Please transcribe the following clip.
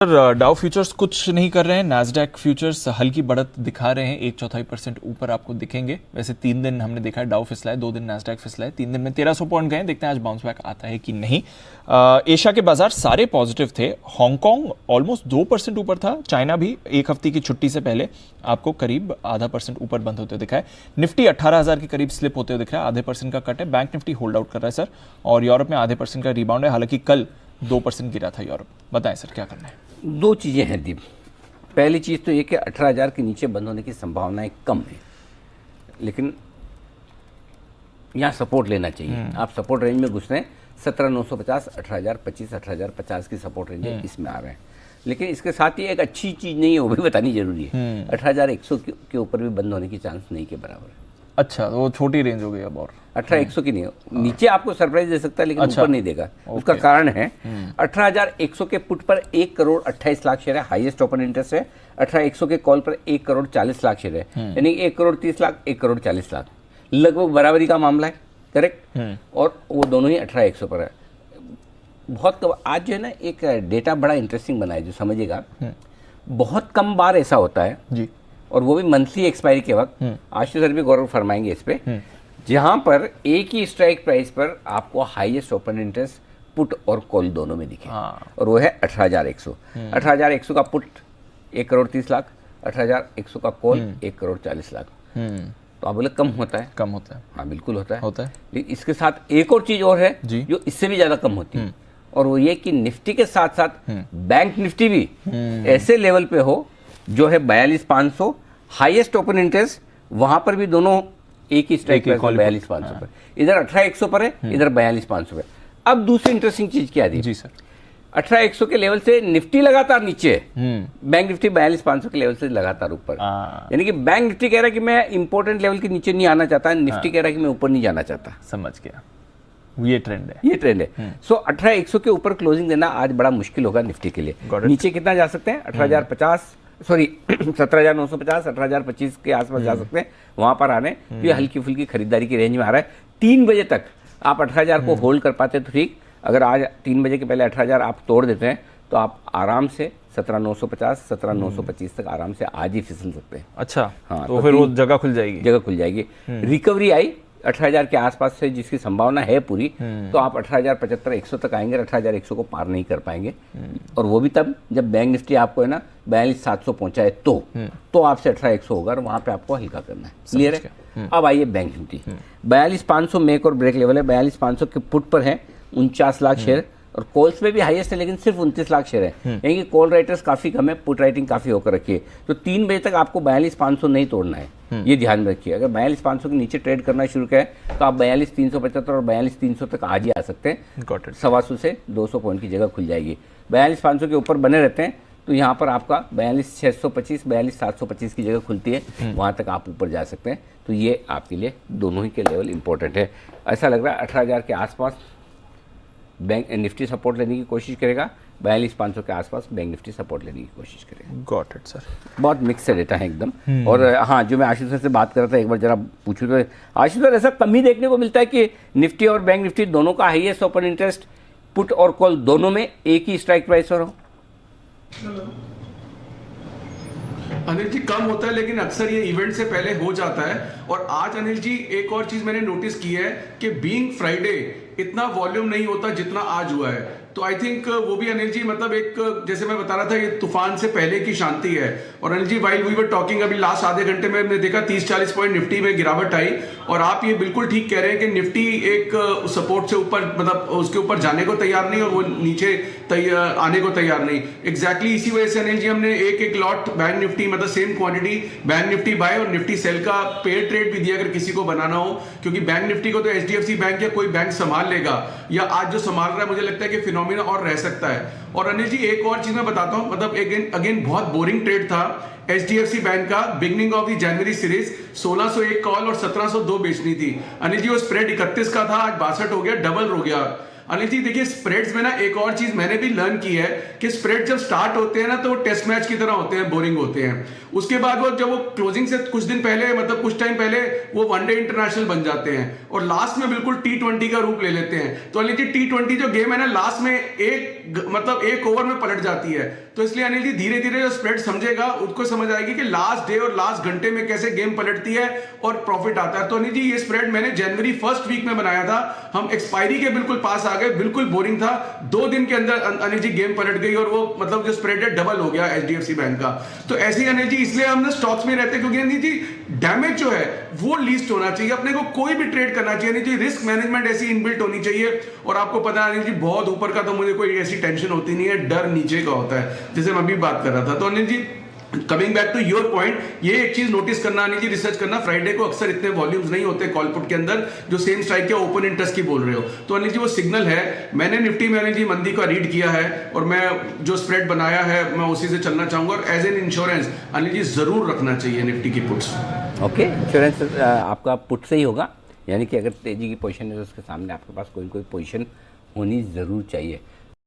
Dow futures कुछ नहीं कर रहे हैं, नैस्डैक फ्यूचर्स हल्की बढ़त दिखा रहे हैं, 1/4% ऊपर आपको दिखेंगे। वैसे 3 दिन हमने देखा है डाउ फिसला है, 2 दिन नैस्डैक फिसला है, 3 दिन में 1300 पॉइंट गए। देखते हैं आज बाउंस बैक आता है कि नहीं। एशिया के बाजार सारे पॉजिटिव थे। हांगकांग ऑलमोस्ट 2% ऊपर था, चाइना भी एक हफ्ते की छुट्टी से पहले आपको करीब 0.5% ऊपर बंद होते दिखा है। निफ्टी 18,000 के करीब स्लिप होते हुए दिख रहा है, 0.5% का कट है। बैंक निफ्टी होल्ड आउट कर रहा है सर, और यूरोप में 0.5% का रिबाउंड है, हालांकि कल 2% गिरा था यूरोप। बताएं सर क्या करना है। दो चीज़ें हैं दीप। पहली चीज़ तो ये कि 18,000 के नीचे बंद होने की संभावनाएं कम है, लेकिन यहाँ सपोर्ट लेना चाहिए। आप सपोर्ट रेंज में घुस रहे हैं, 17,950, 18,025, 18,050 की सपोर्ट रेंज है, इसमें आ रहे हैं। लेकिन इसके साथ ही एक अच्छी चीज़ नहीं है, वो भी बतानी जरूरी है। 18,100 के ऊपर भी बंद होने की चांस नहीं के बराबर है। अच्छा, वो छोटी रेंज हो गई अब, और 18,100 की नहीं, नीचे आपको सरप्राइज दे सकता है लेकिन ऊपर नहीं देगा। उसका कारण है 18,100 के पुट पर 1,28,00,000 शेयर है, हाईएस्ट ओपन इंटरेस्ट है। 18,100 के कॉल पर 1,40,00,000 शेयर है, यानी 1,30,00,000, 1,40,00,000, लगभग बराबरी का मामला है। करेक्ट। और वो दोनों ही 18,100 पर है। बहुत आज जो है ना, एक डेटा बड़ा इंटरेस्टिंग बना है, जो समझिएगा। बहुत कम बार ऐसा होता है जी, और वो भी मंथली एक्सपायरी के वक्त, आशीष सर भी गौरव फरमाएंगे इस पे, जहां पर एक ही स्ट्राइक प्राइस पर आपको हाईएस्ट ओपन इंटरेस्ट पुट और कॉल दोनों में दिखे, और वो है 18,100। 18,100 का पुट 1,30,00,000, 18,100 का कॉल 1,40,00,000। तो आप बोले कम होता है? कम होता है, हाँ बिल्कुल होता है। है। लेकिन इसके साथ एक और चीज और है जो इससे भी ज्यादा कम होती है, और वो ये कि निफ्टी के साथ साथ बैंक निफ्टी भी ऐसे लेवल पे हो जो है 42,500, हाईएस्ट ओपन इंटरेस्ट वहां पर भी दोनों एक ही स्ट्राइक प्राइस 42,500 पर, इधर 18,100 पर है, इधर 42,500 पर। अब दूसरी इंटरेस्टिंग चीज क्या थी जी सर, 18,100 के लेवल से निफ्टी लगातार नीचे है, बैंक निफ्टी 42,500 के लेवल से लगातार ऊपर। यानी कि बैंक निफ्टी कह रहा है कि मैं इंपॉर्टेंट लेवल के नीचे नहीं आना चाहता, निफ्टी कह रहा है कि मैं ऊपर नहीं जाना चाहता। समझ गया, ये ट्रेंड है, ये ट्रेंड है। सो 18,100 के ऊपर क्लोजिंग देना आज बड़ा मुश्किल होगा निफ्टी के लिए। नीचे कितना जा सकते हैं? 18,050, सॉरी 17,950, 18,025 के आसपास जा सकते हैं, वहां पर आने। ये हल्की फुल्की खरीदारी की रेंज में आ रहा है। 3 बजे तक आप 18,000 को होल्ड कर पाते तो ठीक। अगर आज 3 बजे के पहले 18,000 आप तोड़ देते हैं तो आप आराम से 17,950, 17,925 तक आराम से आज ही फिसल सकते हैं। अच्छा, हाँ, तो फिर वो जगह खुल जाएगी। रिकवरी आई 18,000 के आसपास से, जिसकी संभावना है पूरी, तो आप 18,075, 100 तक आएंगे। 18,100 को पार नहीं कर पाएंगे, और वो भी तब जब बैंक निफ्टी आपको है ना 42,700 पहुंचाए तो आपसे 18,100 होगा, और वहां पे आपको हल्का करना है। क्लियर है? अब आइए बैंक निफ्टी। 42,500 मेक और ब्रेक लेवल है। 42,500 के पुट पर है 49 लाख शेयर, और कॉल्स में भी हाईएस्ट है, लेकिन सिर्फ 29 लाख शेयर है। यानी कि कॉल राइटर्स काफी कम है, पुट राइटिंग काफी होकर रखिए। तो 3 बजे तक आपको 42,500 नहीं तोड़ना है, ये ध्यान में रखिए। अगर 42,500 के नीचे ट्रेड करना शुरू करें तो आप 42,375 और 42,300 तक आज ही आ सकते हैं। 125 से 200 पॉइंट की जगह खुल जाएगी। 42,500 के ऊपर बने रहते हैं तो यहाँ पर आपका 42,625, 42,725 की जगह खुलती है, वहाँ तक आप ऊपर जा सकते हैं। तो ये आपके लिए दोनों ही के लेवल इंपॉर्टेंट है। ऐसा लग रहा है 18,000 के आसपास बैंक निफ्टी सपोर्ट लेने की कोशिश करेगा, 42,500 के आसपास बैंक निफ्टी सपोर्ट लेने की कोशिश करेगा। Got it sir. बहुत मिक्स डेटा है एकदम। और हाँ, जो मैं आशीष सर से बात कर रहा था, एक बार जरा पूछूं तो आशीष सर, ऐसा कम ही देखने को मिलता है कि निफ्टी और बैंक निफ्टी दोनों का हाईएस्ट ओपन इंटरेस्ट पुट और कॉल दोनों में एक ही स्ट्राइक प्राइस पर हो? अनिल जी कम होता है, लेकिन अक्सर ये इवेंट से पहले हो जाता है। और आज अनिल जी एक और चीज मैंने नोटिस की है कि बीइंग फ्राइडे इतना वॉल्यूम नहीं होता जितना आज हुआ है। तो आई थिंक वो भी अनिल जी, मतलब एक, जैसे मैं बता रहा था, ये तूफान से पहले की शांति है। और Anil ji while we were talking, अभी लास्ट आधे घंटे में हमने देखा 30-40 पॉइंट निफ्टी में गिरावट आई। और आप ये बिल्कुल ठीक कह रहे हैं कि निफ्टी एक सपोर्ट से ऊपर, मतलब उसके ऊपर जाने को तैयार नहीं, और वो नीचे आने को तैयार नहीं। एग्जैक्टली इसी वजह से अनिल जी हमने एक लॉट बैंक निफ्टी, मतलब same quantity Bank Nifty buy और निफ्टी सेल का पेयर ट्रेड भी दिया अगर किसी को बनाना हो, क्योंकि बैंक निफ्टी को तो HDFC बैंक या कोई बैंक संभाल लेगा, या आज जो संभाल रहा है मुझे लगता है कि फिनोमिना और रह सकता है। और अनिल जी एक और चीज मैं बताता हूं, मतलब अगेन बहुत बोरिंग ट्रेड था HDFC बैंक का। Beginning of the January series 1601 call और 1702 बेचनी थी अनिल जी। वो स्प्रेड 31 का था, आज 62 हो गया, डबल हो गया। अनिल जी देखिए, स्प्रेड्स में ना एक और चीज मैंने भी लर्न की है कि स्प्रेड जब स्टार्ट होते हैं ना तो वो टेस्ट मैच की तरह होते हैं, बोरिंग होते हैं। उसके बाद वो जब वो क्लोजिंग से कुछ दिन पहले, मतलब कुछ टाइम पहले, वो वनडे इंटरनेशनल बन जाते हैं और लास्ट में बिल्कुल T20 का रूप ले लेते हैं। तो अनिल जी T20 जो गेम है ना, लास्ट में एक मतलब एक ओवर में पलट जाती है। तो इसलिए अनिल जी धीरे धीरे जो स्प्रेड समझेगा उसको समझ आएगी कि लास्ट डे और लास्ट घंटे में कैसे गेम पलटती है और प्रॉफिट आता है। तो अनिल जी ये स्प्रेड मैंने जनवरी फर्स्ट वीक में बनाया था, हम एक्सपायरी के बिल्कुल पास आ गए, बिल्कुल बोरिंग था, 2 दिन के अंदर अनिल जी गेम पलट गई और वो मतलब जो स्प्रेड है डबल हो गया HDFC बैंक का। तो ऐसे ही अनिल जी इसलिए हम स्टॉक्स में रहते हैं, क्योंकि अनिल जी डैमेज जो है वो लीस्ट होना चाहिए, अपने को कोई भी ट्रेड करना चाहिए अनिल जी, रिस्क मैनेजमेंट ऐसी इनबिल्ट होनी चाहिए। और आपको पता है अनिल जी बहुत ऊपर का तो मुझे कोई ऐसी टेंशन होती नहीं है, डर नीचे का होता है, जैसे मैं अभी बात कर रहा था। तो Anil ji coming back to your point, ये एक चीज नोटिस करना अनिल जी, रिसर्च करना, फ्राइडे को अक्सर इतने वॉल्यूम्स नहीं होते कॉल पुट के अंदर जो सेम स्ट्राइक के ओपन इंटरेस्ट की बोल रहे हो। तो अनिल जी वो सिग्नल है, मैंने निफ्टी में अनिल जी मंदी का रीड किया है और मैं जो स्प्रेड बनाया है मैं उसी से चलना चाहूंगा। और as an insurance Anil ji जरूर रखना चाहिए निफ्टी की पुट्स। ओके, इंश्योरेंस आपका पुट से ही होगा, यानी कि अगर तेजी की पोजीशन है तो उसके सामने आपके पास कोई पोजीशन होनी ज़रूर चाहिए।